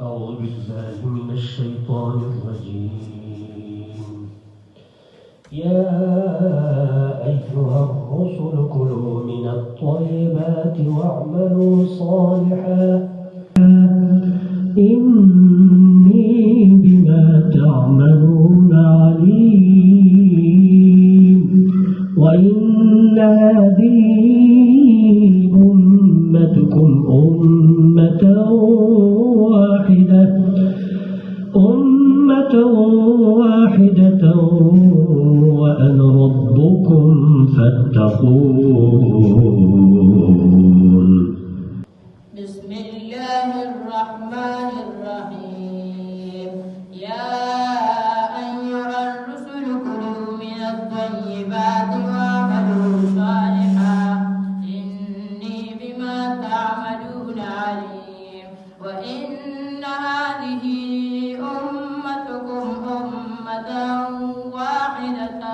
أعوذ بالله من الشيطان الرجيم. يا أيها الرسل كلوا من الطيبات واعملوا صالحا إني بما تعملون عليم. وإن هذه أمتكم أمة واحدة وأنا ربكم فاتقون. بسم الله الرحمن الرحيم. يا أيها الرسل كلوا من الطيبات واعملوا صالحا إني بما تعملون عليم. وإن هذه أمتكم أمة واحدة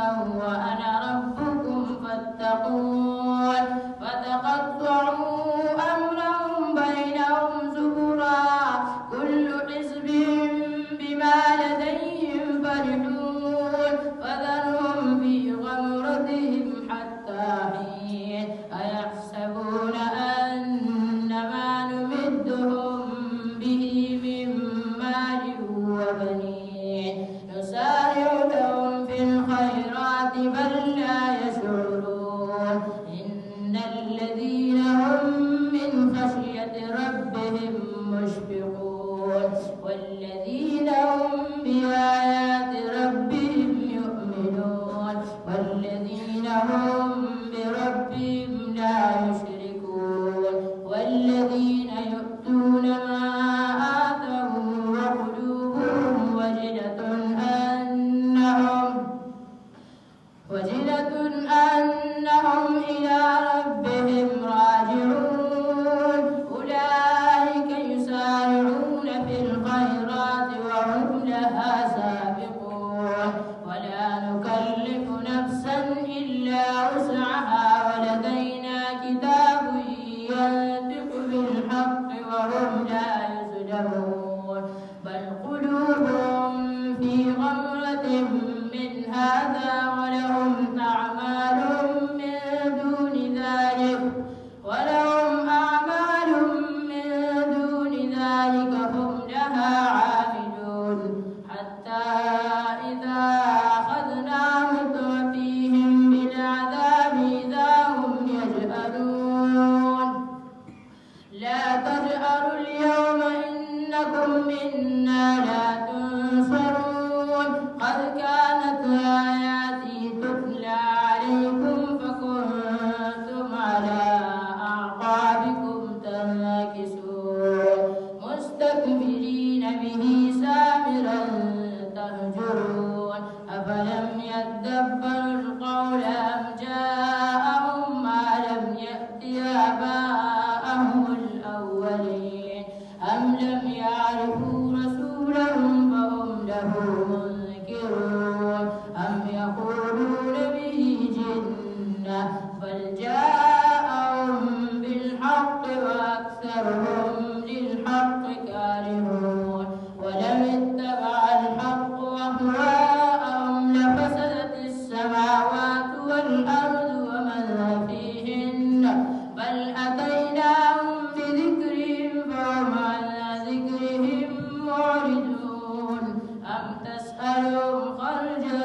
وأنا ربكم فاتقون. فتقطعوا أمرهم بينهم زبرا كل حزب بما لديهم فرحون. فذرهم في غمرتهم حتى حين. أيحسبون أن ما نمدهم به من مال وبنين نسارع لهم في الخيرات بل لا يشعرون. إن الذين هم من خشية ربهم مشفقون والذين هم بآيات ربهم يؤمنون والذين هم بربهم لا يشركون والذين يؤتون ما آتوا وقلوبهم وجلة أنهم إلى ربهم راجعون. أولئك يسارعون في الخيرات وهم لها سابقون. ولا نكلف نفسا إلا وسعها ولدينا كتاب ينطق بالحق وهم لا يظلمون. بل قلوبهم في غمرة من هذا ولهم أعمال من دون ذلك هم لها عاملون. حتى إذا أخذنا مترفيهم بالعذاب إذا هم يجأرون. لا تجأروا اليوم إنكم منا لا تنصرون. قد كانت آياتي تتلى عليكم فكنتم على أعقابكم تنكسون مستكبرين به سامرا تهجرون. أفلم يدبروا القول أم جاءهم ما لم يأت آباءهم الأولين أم لم يعرفوا رسولهم فهم له منكرون أم يقولون به جنة بل جاءهم بالحق وأكثرهم للحق كارهون. ولم اتبع الحق أهواءهم لفسدت السماوات والأرض ومن فيهن بل أتيناهم بذكرهم فهم عن ذكرهم معرضون. أم تسألهم خرجا